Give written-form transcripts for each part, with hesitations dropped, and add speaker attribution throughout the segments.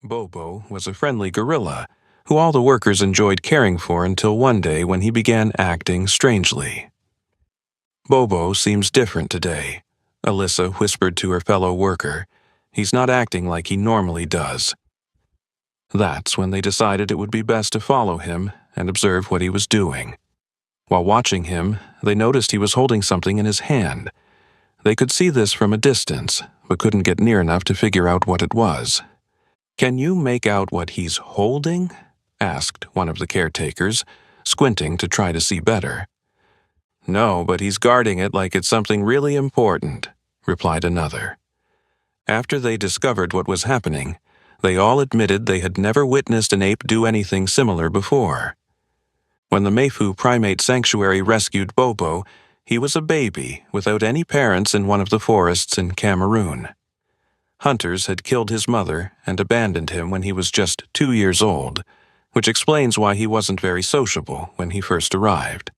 Speaker 1: Bobo was a friendly gorilla who all the workers enjoyed caring for until one day when he began acting strangely. "Bobo seems different today," Alyssa whispered to her fellow worker. "He's not acting like he normally does." That's when they decided it would be best to follow him and observe what he was doing. While watching him, they noticed he was holding something in his hand. They could see this from a distance, but couldn't get near enough to figure out what it was. "Can you make out what he's holding?" asked one of the caretakers, squinting to try to see better. "No, but he's guarding it like it's something really important," replied another. After they discovered what was happening, they all admitted they had never witnessed an ape do anything similar before. When the Mayfu Primate Sanctuary rescued Bobo, he was a baby without any parents in one of the forests in Cameroon. Hunters had killed his mother and abandoned him when he was just 2 years old, which explains why he wasn't very sociable when he first arrived.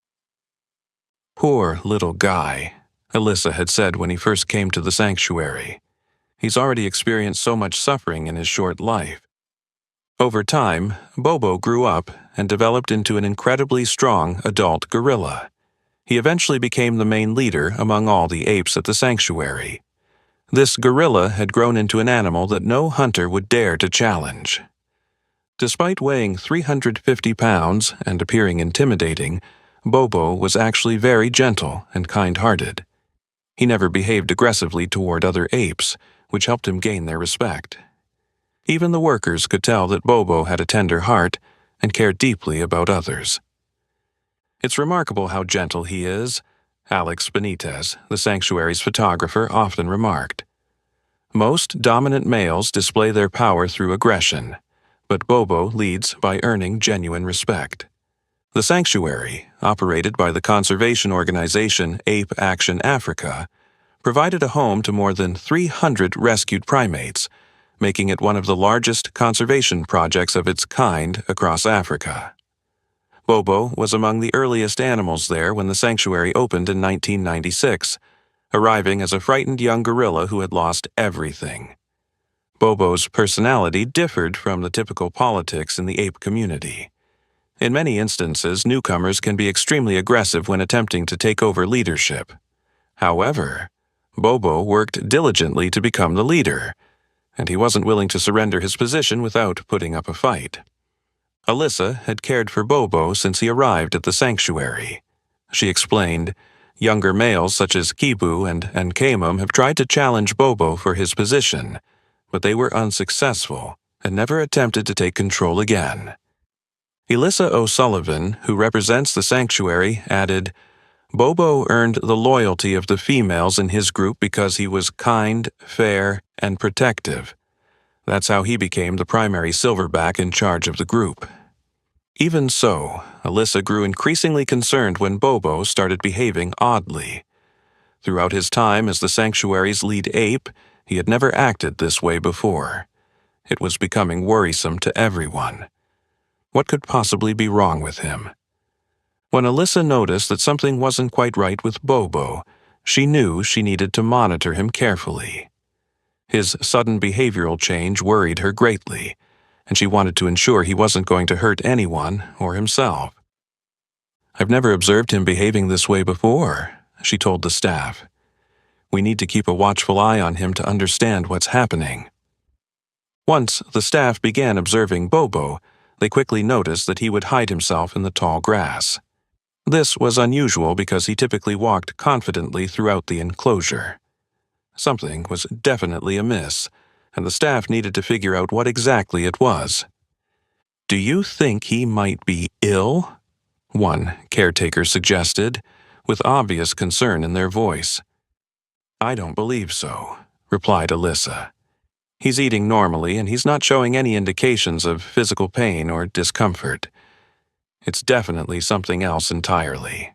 Speaker 1: "Poor little guy," Alyssa had said when he first came to the sanctuary. "He's already experienced so much suffering in his short life." Over time, Bobo grew up and developed into an incredibly strong adult gorilla. He eventually became the main leader among all the apes at the sanctuary. This gorilla had grown into an animal that no hunter would dare to challenge. Despite weighing 350 pounds and appearing intimidating, Bobo was actually very gentle and kind-hearted. He never behaved aggressively toward other apes, which helped him gain their respect. Even the workers could tell that Bobo had a tender heart and cared deeply about others. "It's remarkable how gentle he is," Alex Benitez, the sanctuary's photographer, often remarked. "Most dominant males display their power through aggression, but Bobo leads by earning genuine respect." The sanctuary, operated by the conservation organization Ape Action Africa, provided a home to more than 300 rescued primates, making it one of the largest conservation projects of its kind across Africa. Bobo was among the earliest animals there when the sanctuary opened in 1996, arriving as a frightened young gorilla who had lost everything. Bobo's personality differed from the typical politics in the ape community. In many instances, newcomers can be extremely aggressive when attempting to take over leadership. However, Bobo worked diligently to become the leader, and he wasn't willing to surrender his position without putting up a fight. Alyssa had cared for Bobo since he arrived at the sanctuary. She explained, "Younger males such as Kibu and Nkamum have tried to challenge Bobo for his position, but they were unsuccessful and never attempted to take control again." Elissa O'Sullivan, who represents the sanctuary, added, "Bobo earned the loyalty of the females in his group because he was kind, fair, and protective. That's how he became the primary silverback in charge of the group." Even so, Alyssa grew increasingly concerned when Bobo started behaving oddly. Throughout his time as the sanctuary's lead ape, he had never acted this way before. It was becoming worrisome to everyone. What could possibly be wrong with him? When Alyssa noticed that something wasn't quite right with Bobo, she knew she needed to monitor him carefully. His sudden behavioral change worried her greatly, and she wanted to ensure he wasn't going to hurt anyone or himself. "I've never observed him behaving this way before," she told the staff. "We need to keep a watchful eye on him to understand what's happening." Once the staff began observing Bobo, they quickly noticed that he would hide himself in the tall grass. This was unusual because he typically walked confidently throughout the enclosure. Something was definitely amiss, and the staff needed to figure out what exactly it was. "Do you think he might be ill?" one caretaker suggested, with obvious concern in their voice. "I don't believe so," replied Alyssa. "He's eating normally and he's not showing any indications of physical pain or discomfort. It's definitely something else entirely."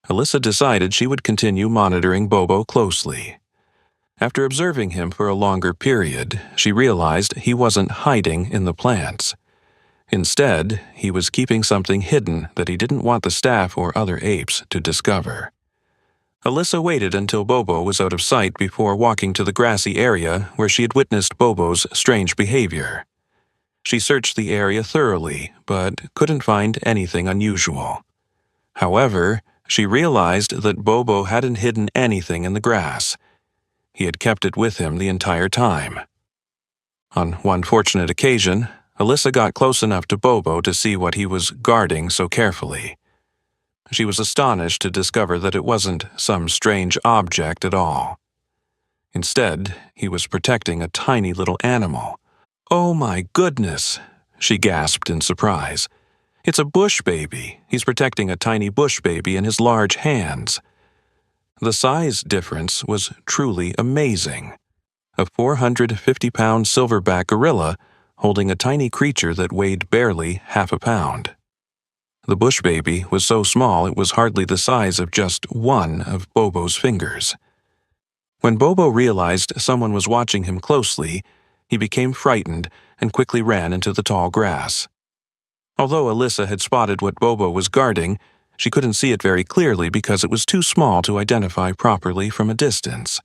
Speaker 1: Alyssa decided she would continue monitoring Bobo closely. After observing him for a longer period, she realized he wasn't hiding in the plants. Instead, he was keeping something hidden that he didn't want the staff or other apes to discover. Alyssa waited until Bobo was out of sight before walking to the grassy area where she had witnessed Bobo's strange behavior. She searched the area thoroughly, but couldn't find anything unusual. However, she realized that Bobo hadn't hidden anything in the grass. He had kept it with him the entire time. On one fortunate occasion, Alyssa got close enough to Bobo to see what he was guarding so carefully. She was astonished to discover that it wasn't some strange object at all. Instead, he was protecting a tiny little animal. "Oh my goodness!" she gasped in surprise. "It's a bush baby. He's protecting a tiny bush baby in his large hands." The size difference was truly amazing. A 450-pound silverback gorilla holding a tiny creature that weighed barely half a pound. The bush baby was so small it was hardly the size of just one of Bobo's fingers. When Bobo realized someone was watching him closely, he became frightened and quickly ran into the tall grass. Although Alyssa had spotted what Bobo was guarding, she couldn't see it very clearly because it was too small to identify properly from a distance.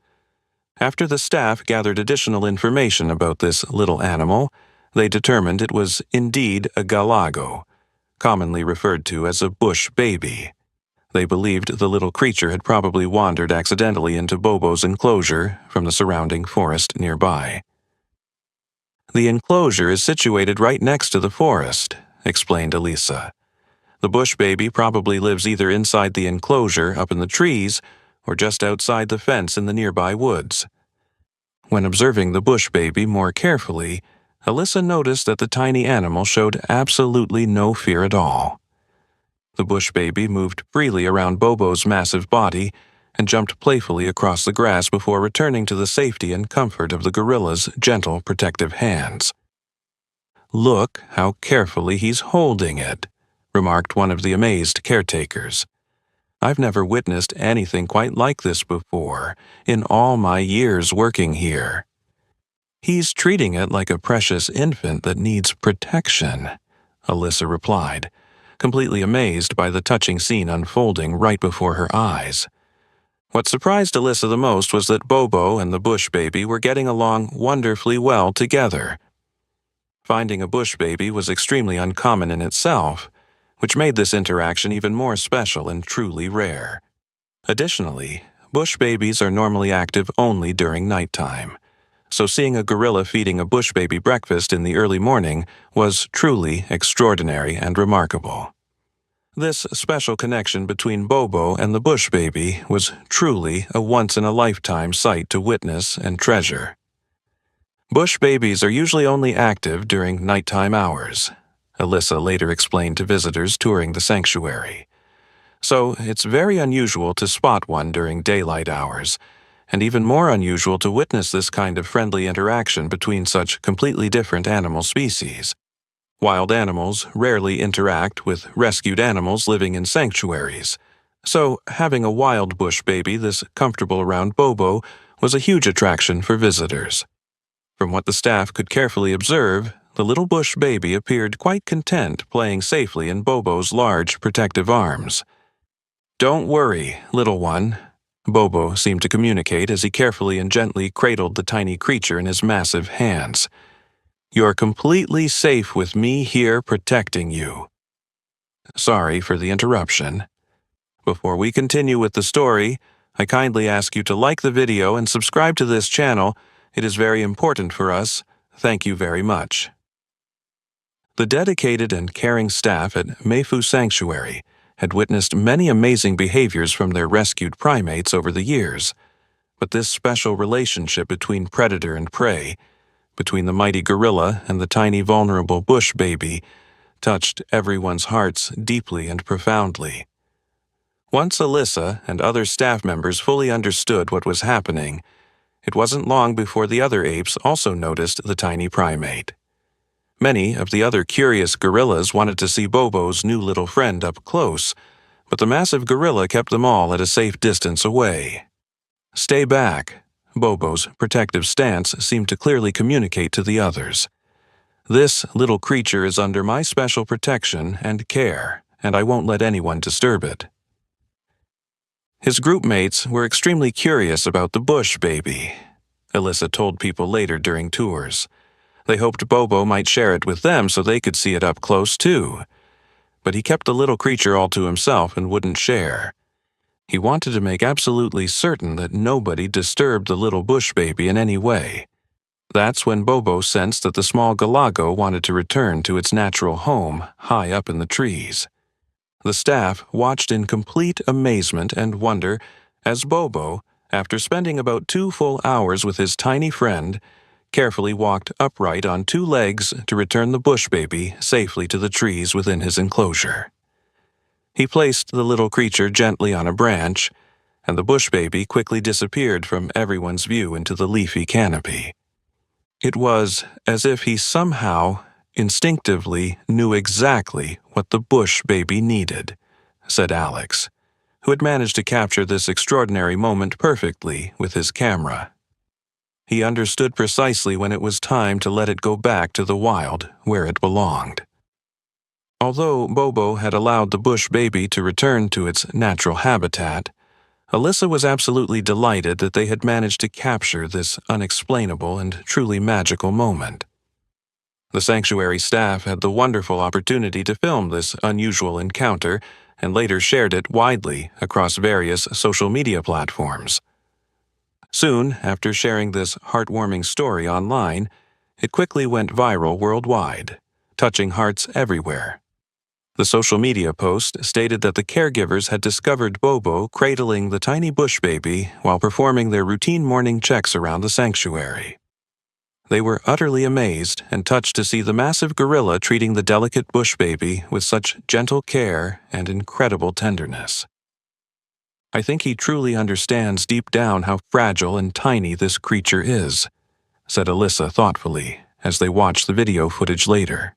Speaker 1: After the staff gathered additional information about this little animal, they determined it was indeed a galago, commonly referred to as a bush baby. They believed the little creature had probably wandered accidentally into Bobo's enclosure from the surrounding forest nearby. "The enclosure is situated right next to the forest," explained Elisa. "The bush baby probably lives either inside the enclosure up in the trees or just outside the fence in the nearby woods." When observing the bush baby more carefully, Alyssa noticed that the tiny animal showed absolutely no fear at all. The bush baby moved freely around Bobo's massive body and jumped playfully across the grass before returning to the safety and comfort of the gorilla's gentle, protective hands. "Look how carefully he's holding it," remarked one of the amazed caretakers. "I've never witnessed anything quite like this before in all my years working here." "He's treating it like a precious infant that needs protection," Alyssa replied, completely amazed by the touching scene unfolding right before her eyes. What surprised Alyssa the most was that Bobo and the bush baby were getting along wonderfully well together. Finding a bush baby was extremely uncommon in itself, which made this interaction even more special and truly rare. Additionally, bush babies are normally active only during nighttime, so seeing a gorilla feeding a bush baby breakfast in the early morning was truly extraordinary and remarkable. This special connection between Bobo and the bush baby was truly a once-in-a-lifetime sight to witness and treasure. Bush babies are usually only active during nighttime hours, Alyssa later explained to visitors touring the sanctuary. So it's very unusual to spot one during daylight hours, and even more unusual to witness this kind of friendly interaction between such completely different animal species. Wild animals rarely interact with rescued animals living in sanctuaries, so having a wild bush baby this comfortable around Bobo was a huge attraction for visitors. From what the staff could carefully observe, the little bush baby appeared quite content playing safely in Bobo's large protective arms. "Don't worry, little one," Bobo seemed to communicate as he carefully and gently cradled the tiny creature in his massive hands. "You're completely safe with me here protecting you." Sorry for the interruption. Before we continue with the story, I kindly ask you to like the video and subscribe to this channel. It is very important for us. Thank you very much. The dedicated and caring staff at Mayfu Sanctuary had witnessed many amazing behaviors from their rescued primates over the years, but this special relationship between predator and prey, between the mighty gorilla and the tiny vulnerable bush baby, touched everyone's hearts deeply and profoundly. Once Alyssa and other staff members fully understood what was happening, it wasn't long before the other apes also noticed the tiny primate. Many of the other curious gorillas wanted to see Bobo's new little friend up close, but the massive gorilla kept them all at a safe distance away. "Stay back," Bobo's protective stance seemed to clearly communicate to the others. "This little creature is under my special protection and care, and I won't let anyone disturb it." His group mates were extremely curious about the bush baby, Alyssa told people later during tours. They hoped Bobo might share it with them so they could see it up close too. But he kept the little creature all to himself and wouldn't share. He wanted to make absolutely certain that nobody disturbed the little bush baby in any way. That's when Bobo sensed that the small galago wanted to return to its natural home high up in the trees. The staff watched in complete amazement and wonder as Bobo, after spending about 2 full hours with his tiny friend, carefully walked upright on 2 legs to return the bush baby safely to the trees within his enclosure. He placed the little creature gently on a branch, and the bush baby quickly disappeared from everyone's view into the leafy canopy. It was as if he somehow, instinctively knew exactly what the bush baby needed, said Alex, who had managed to capture this extraordinary moment perfectly with his camera. He understood precisely when it was time to let it go back to the wild where it belonged. Although Bobo had allowed the bush baby to return to its natural habitat, Alyssa was absolutely delighted that they had managed to capture this unexplainable and truly magical moment. The sanctuary staff had the wonderful opportunity to film this unusual encounter and later shared it widely across various social media platforms. Soon after sharing this heartwarming story online, it quickly went viral worldwide, touching hearts everywhere. The social media post stated that the caregivers had discovered Bobo cradling the tiny bush baby while performing their routine morning checks around the sanctuary. They were utterly amazed and touched to see the massive gorilla treating the delicate bush baby with such gentle care and incredible tenderness. "I think he truly understands deep down how fragile and tiny this creature is," said Alyssa thoughtfully as they watched the video footage later.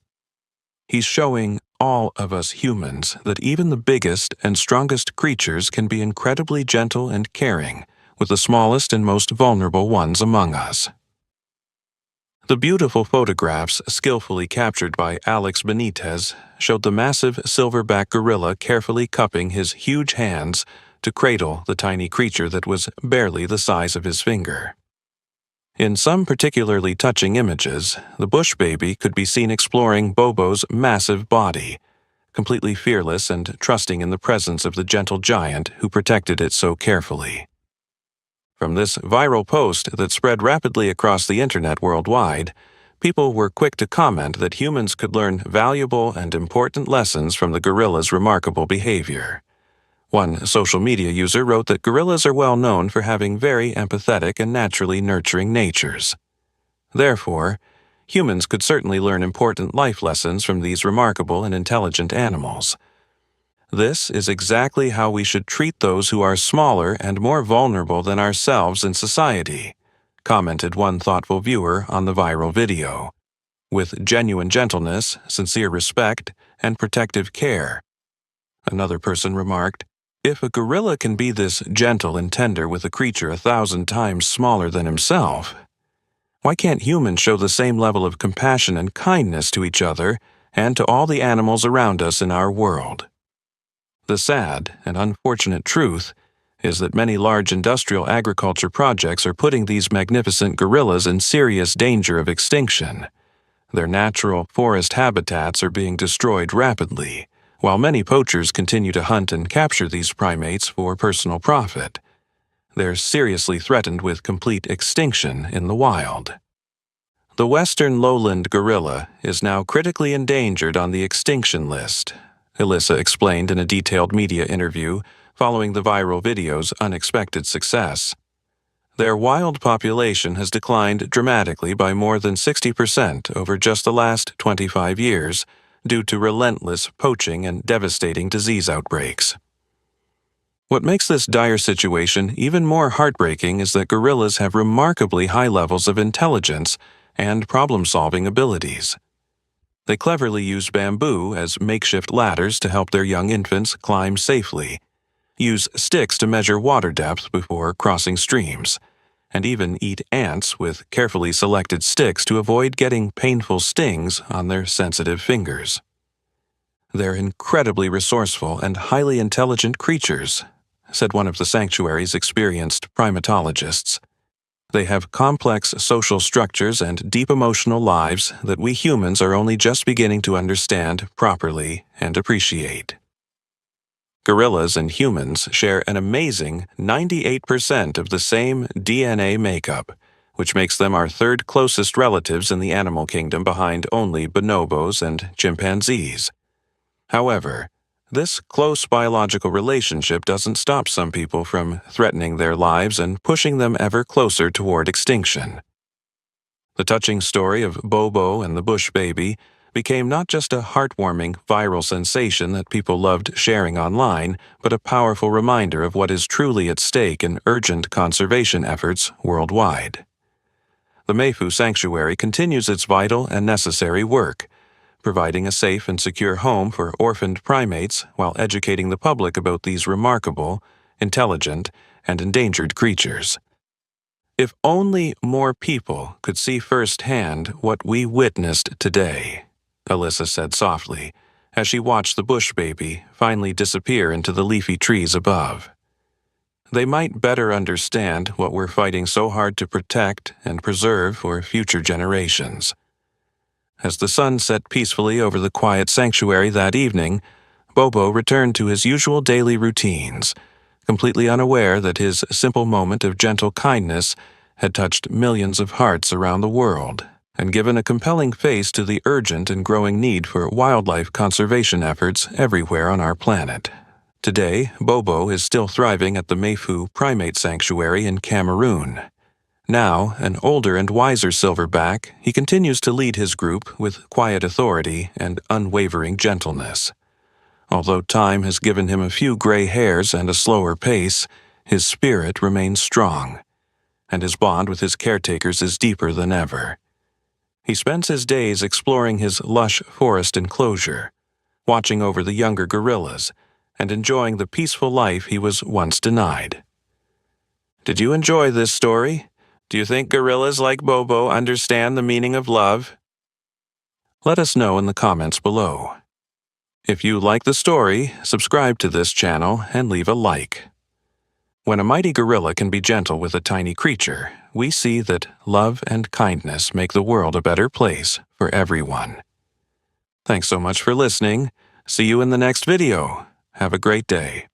Speaker 1: "He's showing all of us humans that even the biggest and strongest creatures can be incredibly gentle and caring with the smallest and most vulnerable ones among us." The beautiful photographs skillfully captured by Alex Benitez showed the massive silverback gorilla carefully cupping his huge hands to cradle the tiny creature that was barely the size of his finger. In some particularly touching images, the bush baby could be seen exploring Bobo's massive body, completely fearless and trusting in the presence of the gentle giant who protected it so carefully. From this viral post that spread rapidly across the internet worldwide, people were quick to comment that humans could learn valuable and important lessons from the gorilla's remarkable behavior. One social media user wrote that gorillas are well known for having very empathetic and naturally nurturing natures. Therefore, humans could certainly learn important life lessons from these remarkable and intelligent animals. "This is exactly how we should treat those who are smaller and more vulnerable than ourselves in society," commented one thoughtful viewer on the viral video. "With genuine gentleness, sincere respect, and protective care." Another person remarked, "If a gorilla can be this gentle and tender with a creature 1,000 times smaller than himself, why can't humans show the same level of compassion and kindness to each other and to all the animals around us in our world?" The sad and unfortunate truth is that many large industrial agriculture projects are putting these magnificent gorillas in serious danger of extinction. Their natural forest habitats are being destroyed rapidly, while many poachers continue to hunt and capture these primates for personal profit. They're seriously threatened with complete extinction in the wild. The western lowland gorilla is now critically endangered on the extinction list, Alyssa explained in a detailed media interview following the viral video's unexpected success. Their wild population has declined dramatically by more than 60% over just the last 25 years, due to relentless poaching and devastating disease outbreaks. What makes this dire situation even more heartbreaking is that gorillas have remarkably high levels of intelligence and problem-solving abilities. They cleverly use bamboo as makeshift ladders to help their young infants climb safely, use sticks to measure water depth before crossing streams, and even eat ants with carefully selected sticks to avoid getting painful stings on their sensitive fingers. They're incredibly resourceful and highly intelligent creatures, said one of the sanctuary's experienced primatologists. They have complex social structures and deep emotional lives that we humans are only just beginning to understand properly and appreciate. Gorillas and humans share an amazing 98% of the same DNA makeup, which makes them our third closest relatives in the animal kingdom behind only bonobos and chimpanzees. However, this close biological relationship doesn't stop some people from threatening their lives and pushing them ever closer toward extinction. The touching story of Bobo and the bush baby became not just a heartwarming viral sensation that people loved sharing online, but a powerful reminder of what is truly at stake in urgent conservation efforts worldwide. The Mayfu Sanctuary continues its vital and necessary work, providing a safe and secure home for orphaned primates while educating the public about these remarkable, intelligent, and endangered creatures. If only more people could see firsthand what we witnessed today, Alyssa said softly, as she watched the bush baby finally disappear into the leafy trees above. They might better understand what we're fighting so hard to protect and preserve for future generations. As the sun set peacefully over the quiet sanctuary that evening, Bobo returned to his usual daily routines, completely unaware that his simple moment of gentle kindness had touched millions of hearts around the world and given a compelling face to the urgent and growing need for wildlife conservation efforts everywhere on our planet. Today, Bobo is still thriving at the Mayfu Primate Sanctuary in Cameroon. Now, an older and wiser silverback, he continues to lead his group with quiet authority and unwavering gentleness. Although time has given him a few gray hairs and a slower pace, his spirit remains strong, and his bond with his caretakers is deeper than ever. He spends his days exploring his lush forest enclosure, watching over the younger gorillas, and enjoying the peaceful life he was once denied. Did you enjoy this story? Do you think gorillas like Bobo understand the meaning of love? Let us know in the comments below. If you like the story, subscribe to this channel and leave a like. When a mighty gorilla can be gentle with a tiny creature, we see that love and kindness make the world a better place for everyone. Thanks so much for listening. See you in the next video. Have a great day.